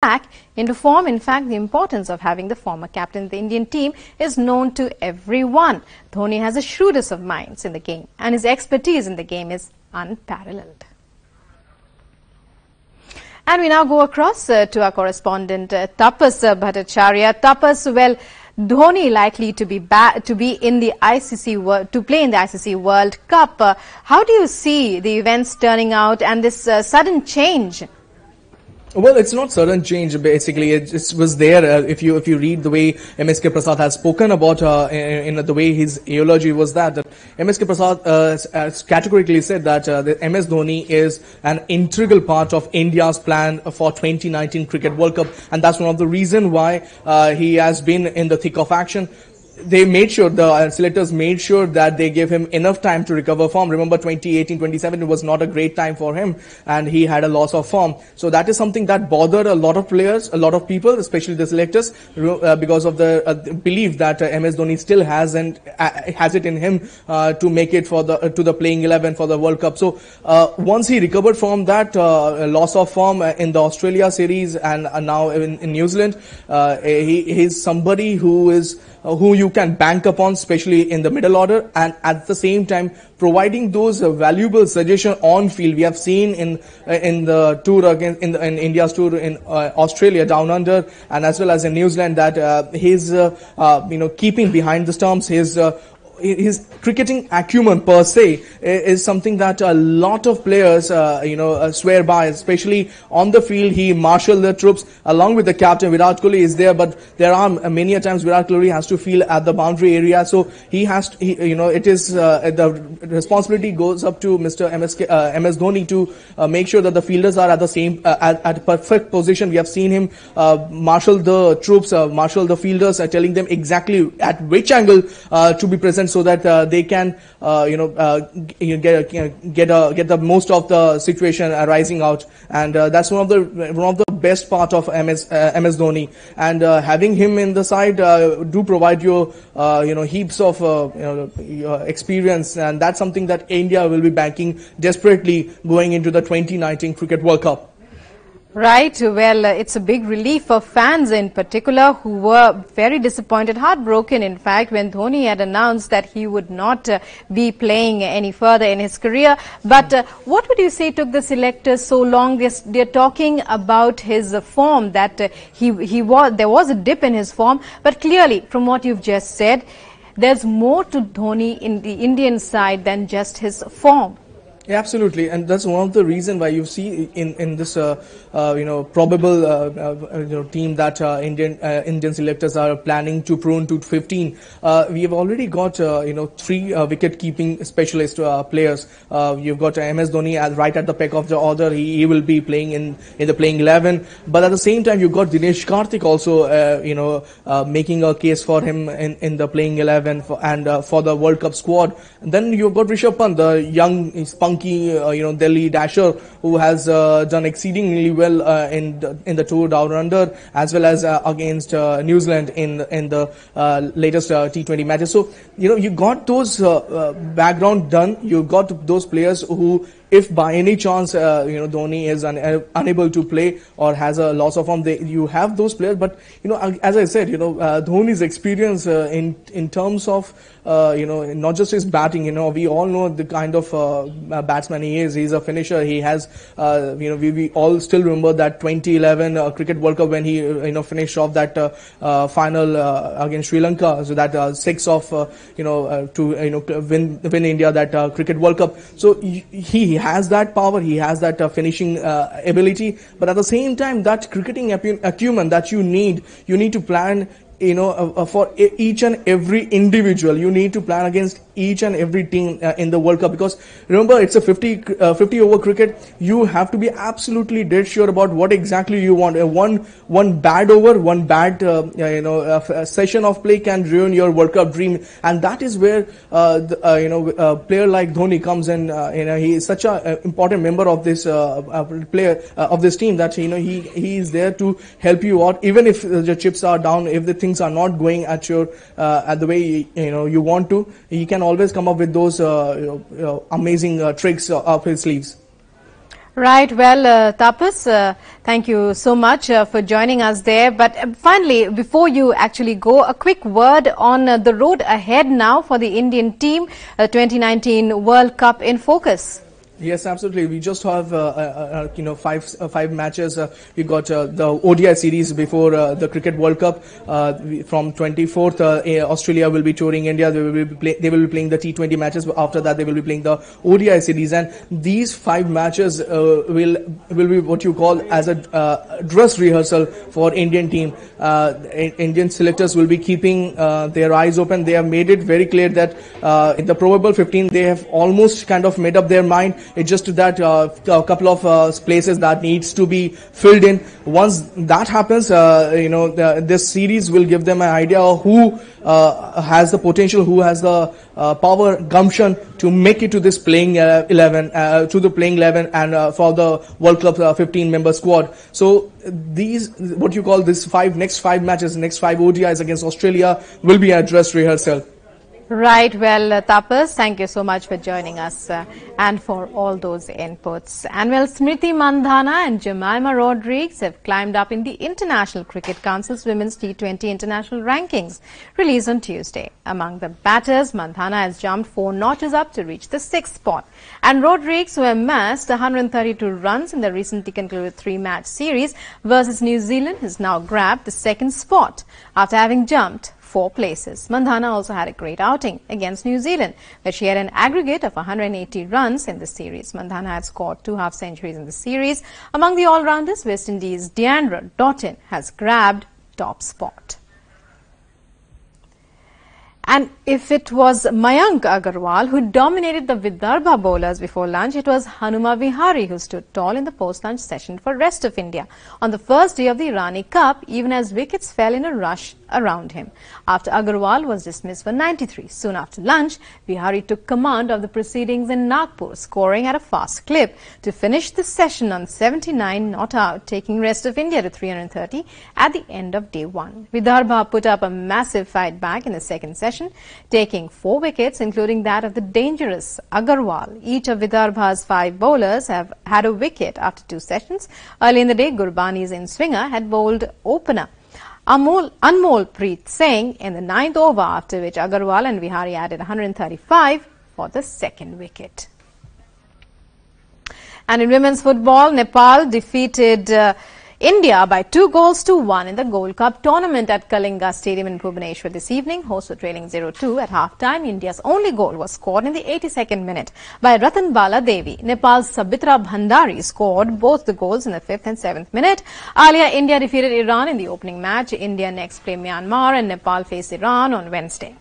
back into form. In fact, the importance of having the former captain of the Indian team is known to everyone. Dhoni has the shrewdest of minds in the game, and his expertise in the game is unparalleled. And we now go across to our correspondent Tapas Bhattacharya. Tapas, well, Dhoni likely to be in the ICC to play in the ICC World Cup. How do you see the events turning out and this sudden change? Well, it's not sudden change. Basically, it was there. If you read the way MSK Prasad has spoken about in the way his eulogy was that MSK Prasad has categorically said that the MS Dhoni is an integral part of India's plan for 2019 Cricket World Cup, and that's one of the reasons why he has been in the thick of action. They made sure, the selectors made sure that they gave him enough time to recover form. Remember 2018-27 was not a great time for him and he had a loss of form. So that is something that bothered a lot of players, a lot of people, especially the selectors, because of the belief that MS Dhoni still has it in him to make it to the playing 11 for the World Cup. So once he recovered from that loss of form in the Australia series and now in New Zealand, he's somebody who you can bank upon, especially in the middle order, and at the same time providing those valuable suggestions on field. We have seen in the tour against in India's tour in Australia down under, and as well as in New Zealand, that his keeping behind the stumps, his cricketing acumen per se is something that a lot of players swear by, especially on the field. He marshaled the troops along with the captain. Virat Kohli is there, but there are many a times Virat Kohli has to field at the boundary area, so he has to, it is the responsibility goes up to MS Dhoni to make sure that the fielders are at the same at perfect position. We have seen him marshal the troops, marshal the fielders, telling them exactly at which angle to be present, so that they can get the most of the situation arising out. And that's one of the best part of MS Dhoni. And having him in the side do provide you heaps of experience, and that's something that India will be banking desperately going into the 2019 Cricket World Cup. Right. Well, it's a big relief for fans in particular who were very disappointed, heartbroken, in fact, when Dhoni had announced that he would not be playing any further in his career. But what would you say took the selectors so long? They're talking about his form, that there was a dip in his form. But clearly, from what you've just said, there's more to Dhoni in the Indian side than just his form. Yeah, absolutely, and that's one of the reasons why you see in this probable team that Indian selectors are planning to prune to 15. We have already got 3 wicket keeping specialist players. You've got MS Dhoni right at the peak of the order. He will be playing in the playing 11. But at the same time, you've got Dinesh Karthik also making a case for him in the playing 11 for the World Cup squad. And then you've got Rishabh Pant, the young spunky Delhi dasher, who has done exceedingly well in the tour down under, as well as against New Zealand in the latest T20 matches. So you got those background done. You got those players who, if by any chance Dhoni is unable to play or has a loss of form, you have those players. But as I said, Dhoni's experience in terms of not just his batting. We all know the kind of batsman he is. He's a finisher. He has we all still remember that 2011 Cricket World Cup when he finished off that final against Sri Lanka. So that 6 off to win India that Cricket World Cup. So he has that power, he has that finishing ability, but at the same time, that cricketing acumen that you need to plan for each and every individual. You need to plan against each and every team in the World Cup, because remember, it's a 50 over cricket. You have to be absolutely dead sure about what exactly you want. One bad over, one bad session of play can ruin your World Cup dream, and that is where a player like Dhoni comes in. He is such an important member of this player of this team that he is there to help you out, even if the chips are down, if the things are not going at the way you want to. He can always come up with those amazing tricks up his sleeves. Right. Well, Tapas, thank you so much for joining us there. But finally, before you actually go, a quick word on the road ahead now for the Indian team, 2019 World Cup in focus. Yes, absolutely. We just have, five matches. We got the ODI series before the Cricket World Cup. From 24th, Australia will be touring India. They will be playing the T20 matches. But after that, they will be playing the ODI series. And these 5 matches will be what you call as a dress rehearsal for Indian team. Indian selectors will be keeping their eyes open. They have made it very clear that in the probable 15, they have almost kind of made up their mind. It's just that a couple of places that needs to be filled in. Once that happens, this series will give them an idea of who has the potential, who has the power, gumption to make it to this playing 11, and for the World Cup 15-member squad. So these, what you call this next five matches, next 5 ODIs against Australia will be a dress rehearsal. Right. Well, Tapas, thank you so much for joining us and for all those inputs. And well, Smriti Mandhana and Jemimah Rodrigues have climbed up in the International Cricket Council's Women's T20 International Rankings, released on Tuesday. Among the batters, Mandhana has jumped 4 notches up to reach the 6th spot. And Rodrigues, who amassed 132 runs in the recently concluded 3-match series versus New Zealand, has now grabbed the 2nd spot after having jumped 4 places. Mandhana also had a great outing against New Zealand, where she had an aggregate of 180 runs in the series. Mandhana had scored 2 half-centuries in the series. Among the all-rounders, West Indies' Deandra Doughton has grabbed top spot. And if it was Mayank Agarwal who dominated the Vidarbha bowlers before lunch, it was Hanuma Vihari who stood tall in the post-lunch session for rest of India on the first day of the Irani Cup, even as wickets fell in a rush around him. After Agarwal was dismissed for 93, soon after lunch, Vihari took command of the proceedings in Nagpur, scoring at a fast clip to finish the session on 79 not out, taking rest of India to 330 at the end of day 1. Vidarbha put up a massive fight back in the second session, taking 4 wickets, including that of the dangerous Agarwal. Each of Vidarbha's 5 bowlers have had a wicket after 2 sessions. Early in the day, Gurbani's in-swinger had bowled opener Anmol Preet Singh in the 9th over, after which Agarwal and Vihari added 135 for the 2nd wicket. And in women's football, Nepal defeated India by 2-1 in the Gold Cup tournament at Kalinga Stadium in Bhubaneswar this evening. Hosts were trailing 0-2 at half-time. India's only goal was scored in the 82nd minute by Ratanbala Devi. Nepal's Sabitra Bhandari scored both the goals in the 5th and 7th minute. Earlier, India defeated Iran in the opening match. India next play Myanmar, and Nepal face Iran on Wednesday.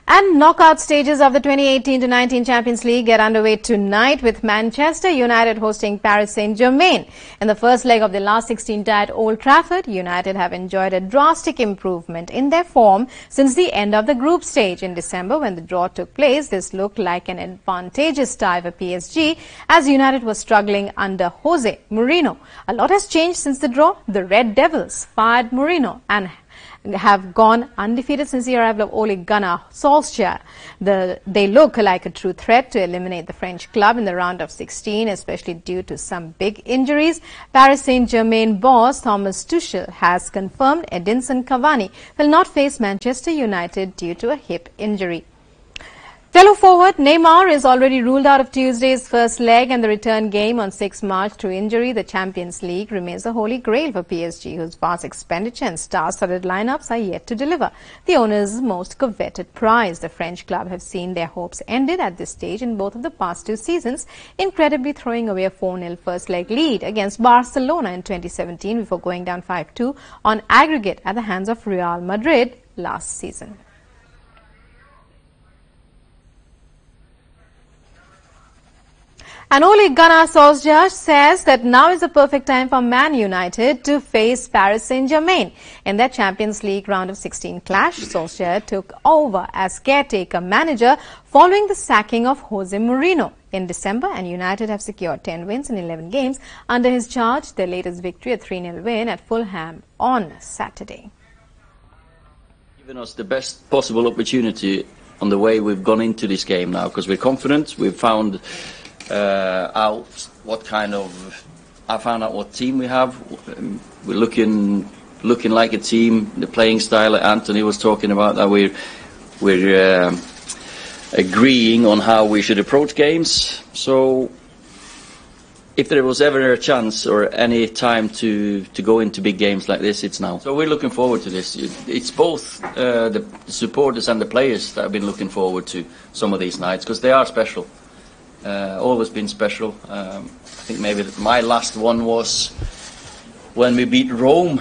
And knockout stages of the 2018-19 Champions League get underway tonight, with Manchester United hosting Paris Saint-Germain. In the first leg of the last 16 tie at Old Trafford, United have enjoyed a drastic improvement in their form since the end of the group stage. In December, when the draw took place, this looked like an advantageous tie for PSG, as United was struggling under Jose Mourinho. A lot has changed since the draw. The Red Devils fired Mourinho and have gone undefeated since the arrival of Ole Gunnar Solskjaer. They look like a true threat to eliminate the French club in the round of 16, especially due to some big injuries. Paris Saint-Germain boss Thomas Tuchel has confirmed Edinson Cavani will not face Manchester United due to a hip injury. Fellow forward Neymar is already ruled out of Tuesday's first leg and the return game on 6 March through injury. The Champions League remains a holy grail for PSG, whose vast expenditure and star-studded lineups are yet to deliver the owner's most coveted prize. The French club have seen their hopes ended at this stage in both of the past 2 seasons, incredibly throwing away a 4-0 first-leg lead against Barcelona in 2017 before going down 5-2 on aggregate at the hands of Real Madrid last season. And Ole Gunnar Solskjaer says that now is the perfect time for Man United to face Paris Saint-Germain. In their Champions League round of 16 clash, Solskjaer took over as caretaker manager following the sacking of Jose Mourinho in December, and United have secured 10 wins in 11 games under his charge, their latest victory a 3-0 win at Fulham on Saturday. Given us the best possible opportunity on the way we've gone into this game now, because we're confident. We've found out I found out what team we have. We're looking like a team. The playing style that Anthony was talking about, that we're agreeing on how we should approach games. So if there was ever a chance or any time to go into big games like this, it's now. So we're looking forward to this. It's both the supporters and the players that have been looking forward to some of these nights, because they are special. Always been special. I think maybe my last one was when we beat Rome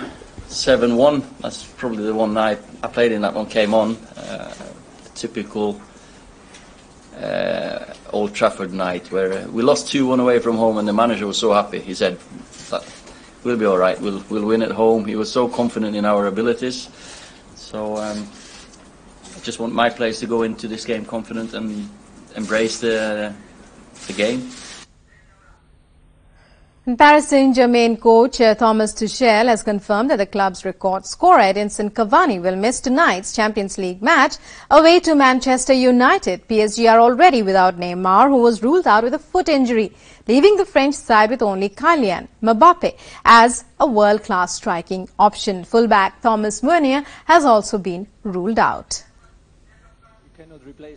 7-1. That's probably the one night I played in. That one came on. Typical Old Trafford night where we lost 2-1 away from home, and the manager was so happy. He said, "We'll be all right. We'll win at home." He was so confident in our abilities. So I just want my players to go into this game confident and embrace the game. Paris Saint-Germain coach Thomas Tuchel has confirmed that the club's record scorer Edinson Cavani will miss tonight's Champions League match away to Manchester United. PSG are already without Neymar, who was ruled out with a foot injury, leaving the French side with only Kylian Mbappe as a world-class striking option. Fullback Thomas Meunier has also been ruled out.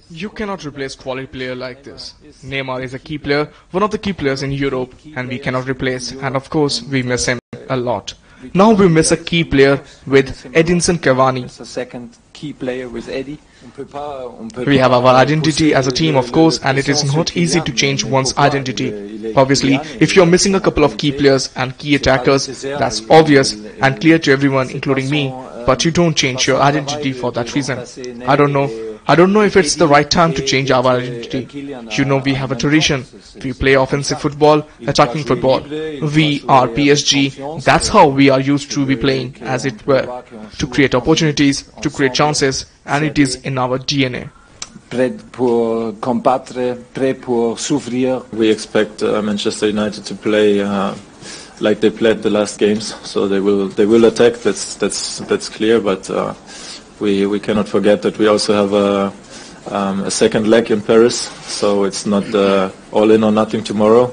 You cannot replace quality player like this. Neymar is a key player, one of the key players in Europe, and we cannot replace, and of course we miss him a lot. Now we miss a key player with Edinson Cavani. A second key player with Eddie. We have our identity as a team, of course, and it is not easy to change one's identity. Obviously, if you're missing a couple of key players and key attackers, that's obvious and clear to everyone, including me, but you don't change your identity for that reason. I don't know if it's the right time to change our identity. You know, we have a tradition. We play offensive football, attacking football. We are PSG. That's how we are used to be playing, as it were, to create opportunities, to create chances, and it is in our DNA. We expect Manchester United to play like they played the last games, so they will attack. That's clear, but we cannot forget that we also have a second leg in Paris, so it's not all in or nothing tomorrow.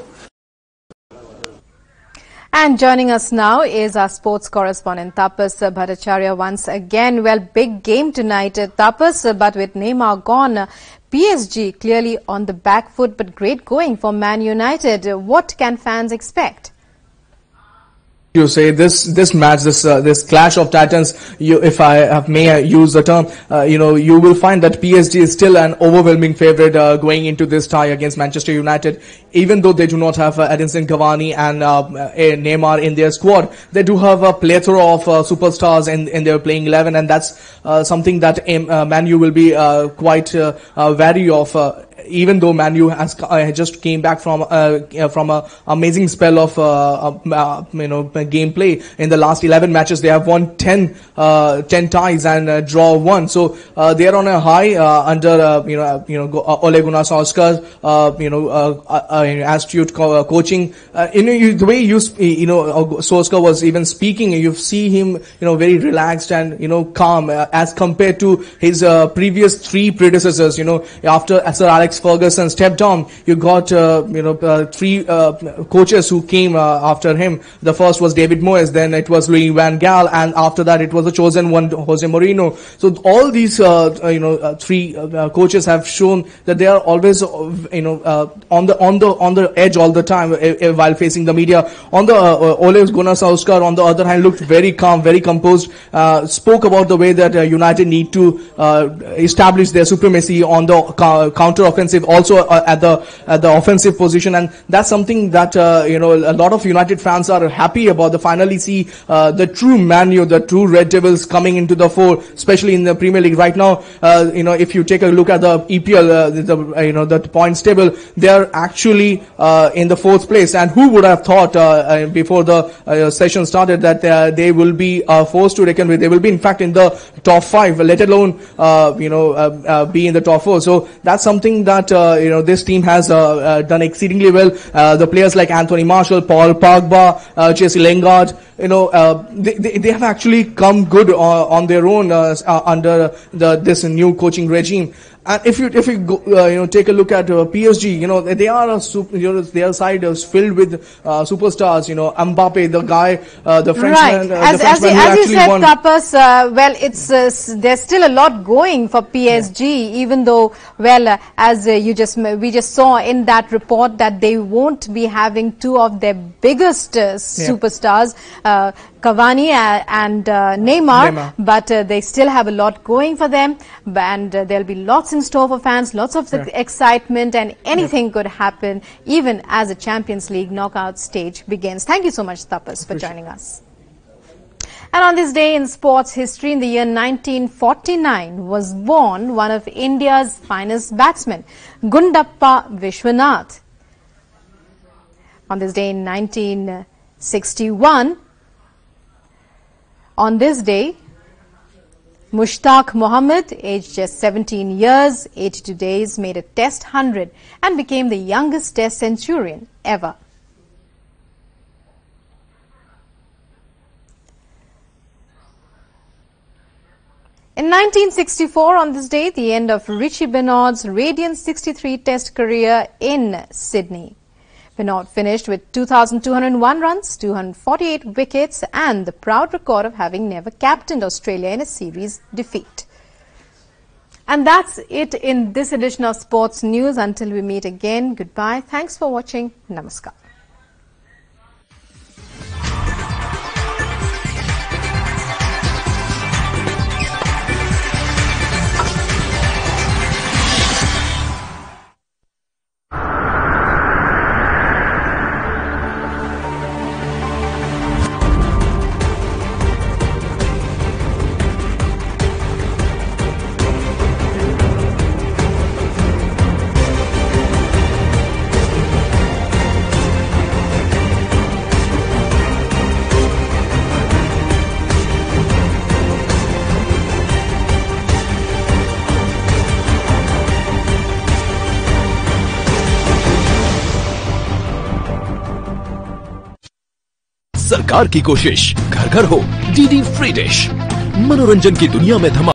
And joining us now is our sports correspondent Tapas Bhattacharya once again. Well, big game tonight, Tapas, but with Neymar gone, PSG clearly on the back foot, but great going for Man United. What can fans expect? You say this match, this clash of titans, if I may use the term, you will find that PSG is still an overwhelming favorite going into this tie against Manchester United. Even though they do not have Edinson Cavani and Neymar in their squad, they do have a plethora of superstars in their playing 11, and that's something that Man U will be quite wary of. Even though Man U has just came back from a amazing spell of gameplay in the last 11 matches, they have won 10 ties and draw 1. So they are on a high under Ole Gunnar Solskjaer, astute coaching. The way Solskjaer was even speaking, you see him very relaxed and calm as compared to his previous 3 predecessors. After Sir Alex Ferguson stepped down, you got 3 coaches who came after him. The first was David Moyes, then it was Louis van Gaal, and after that it was the chosen one, Jose Mourinho. So all these 3 coaches have shown that they are always on the edge all the time while facing the media. On the Ole Gunnar Solskjaer, on the other hand, looked very calm, very composed, spoke about the way that United need to establish their supremacy on the counter offensive, also at the offensive position, and that's something that a lot of United fans are happy about. They finally see the true Man U, the true Red Devils coming into the fore, especially in the Premier League right now. If you take a look at the EPL, the points table, they are actually in the 4th place. And who would have thought before the session started that they will be forced to reckon with? They will be, in fact, in the top 5, let alone be in the top 4. So that's something that that this team has done exceedingly well. The players like Anthony Marshall, Paul Pogba, Jesse Lingard, they have actually come good on their own under this new coaching regime. And if you go, take a look at PSG, they are their side is filled with superstars. Mbappe, the guy, the Frenchman, right. As you said, Tapas, there's still a lot going for PSG, even though, as we just saw in that report that they won't be having two of their biggest superstars, Cavani and Neymar, but they still have a lot going for them, and there'll be lots in store for fans, lots of excitement, and anything could happen even as the Champions League knockout stage begins. Thank you so much, Tapas, for joining us. And on this day in sports history, in the year 1949, was born one of India's finest batsmen, Gundappa Vishwanath. On this day in 1961, on this day, Mushtaq Mohammed, aged just 17 years, 82 days, made a Test 100 and became the youngest Test centurion ever. In 1964, on this day, the end of Richie Benaud's radiant 63 Test career in Sydney. Benaud finished with 2,201 runs, 248 wickets, and the proud record of having never captained Australia in a series defeat. And that's it in this edition of Sports News. Until we meet again, goodbye. Thanks for watching. Namaskar. सरकार की कोशिश घर घर हो DD free dish मनोरंजन की दुनिया में धमा